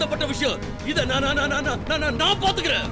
சம்பந்தப்பட்ட விஷயம். இத நான் பாத்துக்கிறேன்.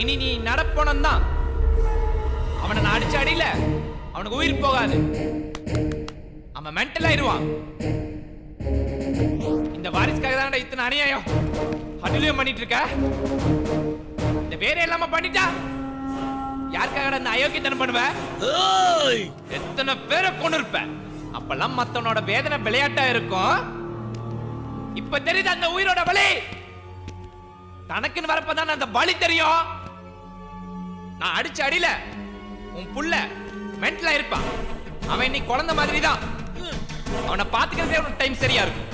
இனி நீ நடப்போனம் தான். அவனை நான் அடிச்ச அடியில அவனுக்கு உயிர் போகாது. அவன் மென்டல் ஆயிடுவான். இந்த வாரிசுக்காக தான் இத்தனை அநியாயம் அநியாயம் பண்ணிட்டு இருக்க. இந்த வேற இல்லாம பண்ணிட்டா யாருக்காக இந்த அயோக்கியத்தனம் பண்ணுவ? எத்தனை பேரை கொண்டு இருப்ப. அப்பெல்லாம் மத்தவனோட வேதனை விளையாட்டா இருக்கும். இப்ப தெரியுது அந்த உயிரோட வலி. தனக்குன்னு வரப்பதான் அந்த வலி தெரியும். நான் அடிச்ச அடியில உன் புள்ள மென்டலா இருப்பான். அவன் இன்னைக்கு குழந்தை மாதிரி தான். அவனை பாத்துக்கிறதே ஒரு டைம் சரியா இருக்கும்.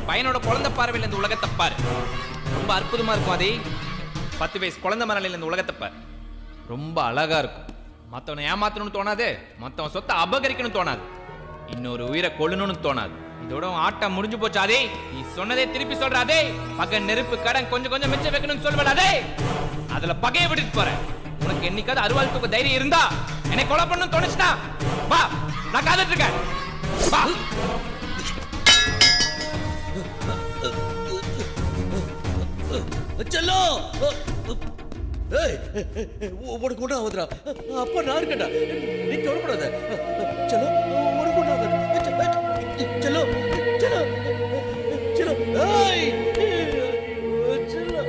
பையனோட குழந்தை பார்வையில் இந்த உலகத்தை பாரு. ரொம்ப அற்புதமா இருக்கும். அதே 10 வயசு குழந்தை மரலில் இந்த உலகத்தை பாரு. ரொம்ப அழகா இருக்கும். மத்தவனை ஏமாத்தணும்னு தோணாது. மத்தவன் சொத்தை அபகரிக்கணும்னு தோணாது. இன்னொரு உயிரை கொல்லணும்னு தோணாது. இதோட ஆட்டம் முடிஞ்சு போச்சு. அதே நீ சொன்னதே திருப்பி சொல்றாதே. பகை நெருப்பு கடன் கொஞ்சம் கொஞ்சம் மிச்சம் வைக்கணும்னு சொல்வடாதே. அதுல பகையை விட்டுட்டு போறேன். உனக்கு என்னைக்காவது அருவாள் தூக்க தைரியம் இருந்தா என்னை கொலை பண்ணணும்னு தோணுச்சுனா வா, நான் காத்துட்டு இருக்கேன். வா. செல்லோ, உனக்கு ஒன்றும் ஆகுதுடா. அப்பா நான் இருக்கேன்டா, நீ கவலைப்படாத. செல்லோ, உனக்கு ஒன்றும் ஆகுது. செல்லோ செல்லோ செல்லோ, ஏய் செல்லோ.